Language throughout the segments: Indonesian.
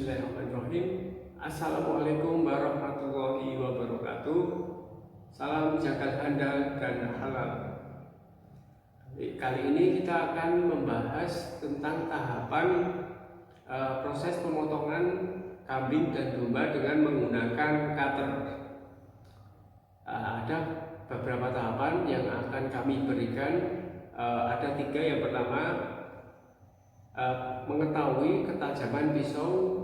Bismillahirrahmanirrahim. Assalamualaikum warahmatullahi wabarakatuh. Salam jagat handal dan halal. Kali ini kita akan membahas tentang tahapan proses pemotongan kambing dan domba dengan menggunakan cutter. Ada beberapa tahapan yang akan kami berikan. Ada 3. Yang pertama, mengetahui ketajaman pisau.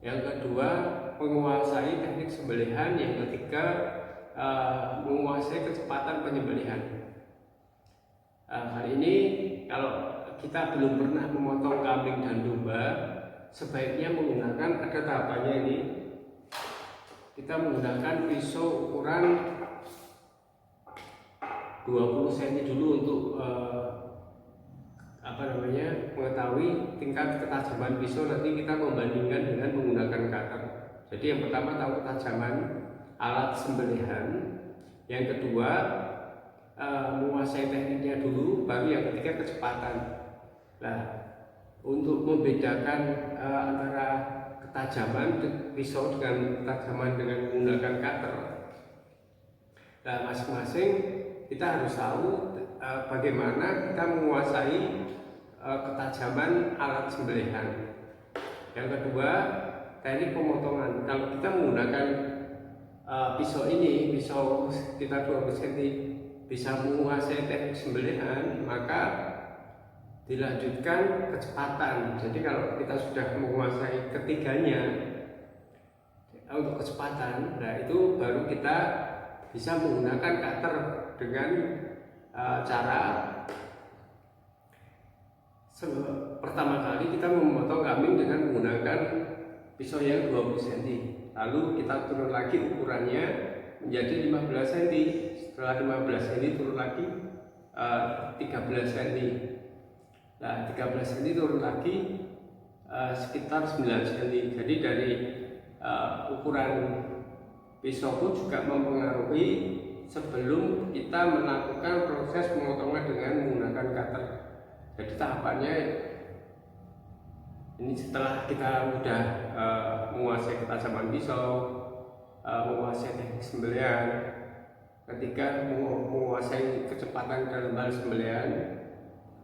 Yang kedua, menguasai teknik sembelihan. Yang ketiga, menguasai kecepatan penyembelihan. Kali ini kalau kita belum pernah memotong kambing dan domba, sebaiknya menggunakan, ada tahapannya ini. Kita menggunakan pisau ukuran 20 cm dulu untuk mengetahui tingkat ketajaman pisau. Nanti kita membandingkan dengan menggunakan cutter. Jadi yang pertama, tahu ketajaman alat sembelihan. Yang kedua, menguasai tekniknya dulu. Baru yang ketiga, kecepatan. Nah, untuk membedakan antara ketajaman pisau dengan ketajaman dengan menggunakan cutter, nah masing-masing kita harus tahu bagaimana kita menguasai ketajaman alat sembelihan. Yang kedua, teknik pemotongan. Kalau kita menggunakan pisau ini, pisau sekitar 20 cm, bisa menguasai teknik sembelihan, maka dilanjutkan kecepatan. Jadi kalau kita sudah menguasai ketiganya untuk kecepatan, nah itu baru kita bisa menggunakan cutter dengan cara pertama kali kita memotong kambing dengan menggunakan pisau yang 20 cm. Lalu kita turun lagi ukurannya menjadi 15 cm. Setelah 15 cm turun lagi 13 cm. Nah, 13 cm turun lagi sekitar 9 cm. Jadi dari ukuran pisau pun juga mempengaruhi sebelum kita melakukan proses pemotongan dengan menggunakan cutter. Jadi tahapannya ini, setelah kita sudah menguasai ketajaman pisau, menguasai teknik sembelihan, ketika menguasai kecepatan dalam hal sembelihan,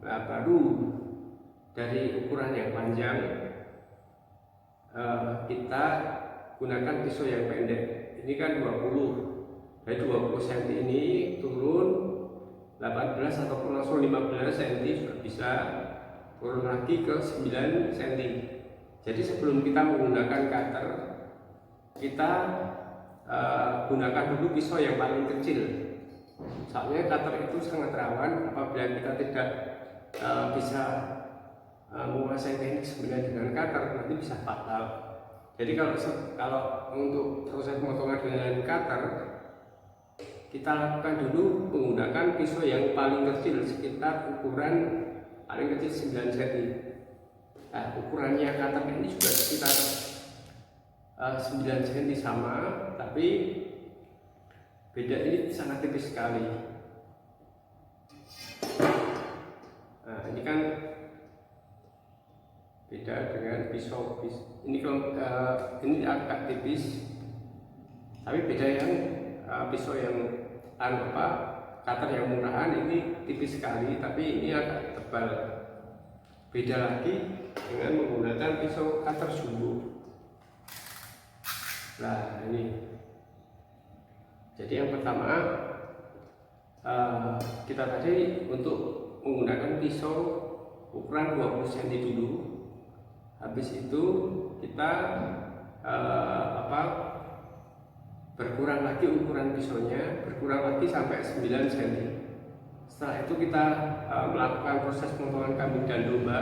nah baru dari ukuran yang panjang kita gunakan pisau yang pendek. Ini kan 20, dari 20 cm ini turun 18 ataupun langsung 15 cm sudah bisa, turun lagi ke 9 cm. Jadi sebelum kita menggunakan cutter, kita gunakan dulu pisau yang paling kecil. Soalnya cutter itu sangat rawan apabila kita tidak bisa menguasai teknik sembelihan dengan cutter, nanti bisa fatal. Jadi kalau untuk proses pemotongan dengan cutter, kita lakukan dulu menggunakan pisau yang paling kecil, sekitar ukuran paling kecil 9 cm. Nah, ukurannya cutter ini juga sekitar 9 cm sama, tapi beda ini sangat tipis sekali. Nah, ini kan beda dengan pisau ini. Kalau ini agak tipis, tapi beda yang pisau yang cutter yang murahan ini tipis sekali, tapi ini agak tebal. Beda lagi dengan menggunakan pisau cutter jumbo. Nah ini, jadi yang pertama kita tadi untuk menggunakan pisau ukuran 20 cm dulu. Habis itu kita berkurang lagi ukuran pisaunya, berkurang lagi sampai 9 cm. Setelah itu kita melakukan proses pemotongan kambing dan domba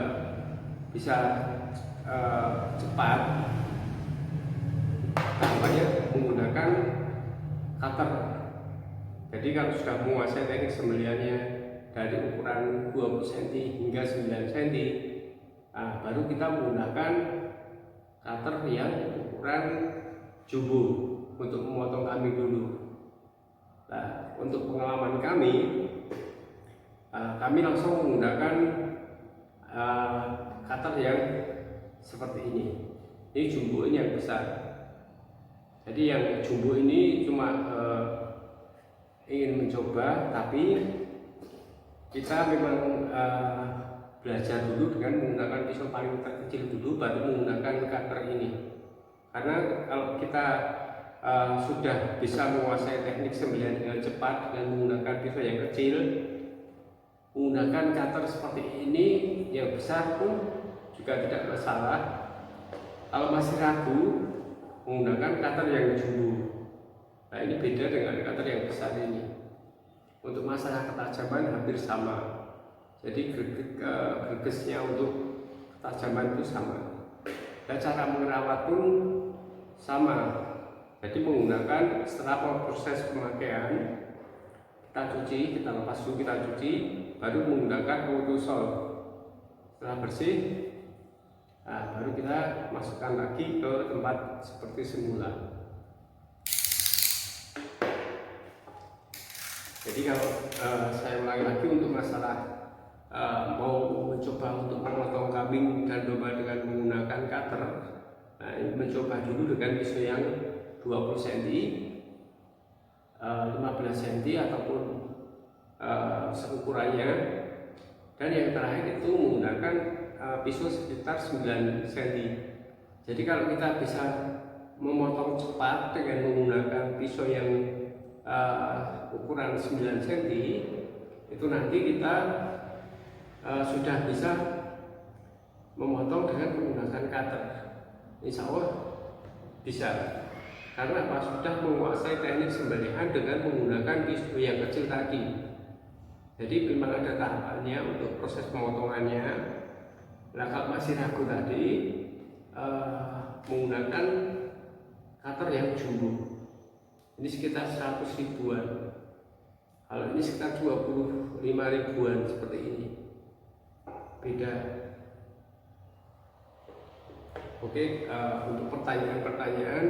bisa cepat. Tahapannya menggunakan cutter. Jadi kalau sudah menguasai teknik sembelihannya dari ukuran 20 cm hingga 9 cm, baru kita menggunakan cutter yang ukuran jumbo untuk memotong kambing dulu. Nah, untuk pengalaman kami langsung menggunakan cutter yang seperti ini. Ini jumbo ini yang besar. Jadi yang jumbo ini cuma ingin mencoba, tapi kita memang belajar dulu dengan menggunakan pisau paling terkecil dulu, baru menggunakan cutter ini. Karena kalau kita sudah bisa menguasai teknik sembilan dengan cepat dengan menggunakan pisau yang kecil, menggunakan cutter seperti ini yang besar pun juga tidak masalah. Kalau masih ragu, menggunakan cutter yang jumbo. Nah, ini beda dengan cutter yang besar ini. Untuk masalah ketajaman hampir sama. Jadi gregesnya untuk ketajaman itu sama. Dan cara merawat pun sama. Jadi menggunakan setelah proses pemakaian, kita cuci, kita lepas dulu, kita cuci, baru menggunakan autosol. Setelah bersih, nah, baru kita masukkan lagi ke tempat seperti semula. Jadi kalau saya ulangi lagi untuk masalah mau mencoba untuk memotong kambing dan domba dengan menggunakan cutter, nah, mencoba dulu dengan pisau yang 20 cm, 15 cm ataupun seukurannya, dan yang terakhir itu menggunakan pisau sekitar 9 cm. Jadi kalau kita bisa memotong cepat dengan menggunakan pisau yang ukuran 9 cm, itu nanti kita sudah bisa memotong dengan menggunakan cutter. Insya Allah bisa, karena apa? Sudah menguasai teknik sembelihan dengan menggunakan pisau yang kecil tadi. Jadi memang ada tahapannya untuk proses pemotongannya. Nah, kalau masih ragu tadi, menggunakan cutter yang jumbo. Ini sekitar 100 ribuan. Kalau ini sekitar 25 ribuan seperti ini. Beda. Oke, untuk pertanyaan-pertanyaan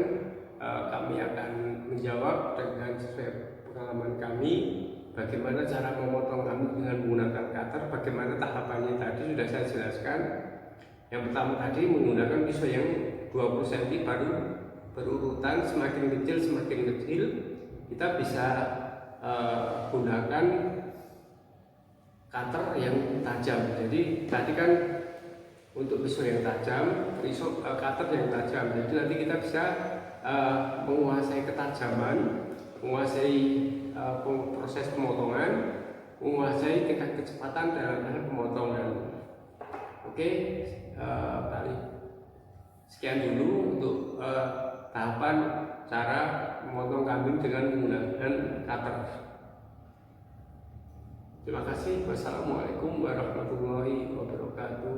kami akan menjawab dengan sesuai pengalaman kami. Bagaimana cara memotong kambing dengan menggunakan cutter, bagaimana tahapannya tadi sudah saya jelaskan. Yang pertama tadi menggunakan pisau yang 20 cm, baru berurutan semakin kecil kita bisa gunakan cutter yang tajam. Jadi tadi kan untuk pisau yang tajam, cutter yang tajam. Jadi nanti kita bisa menguasai ketajaman, menguasai proses pemotongan, menguasai tingkat kecepatan dalam hal pemotongan. Oke, kali sekian dulu untuk tahapan cara memotong kambing dengan menggunakan cutter. Terima kasih. Wassalamualaikum warahmatullahi wabarakatuh.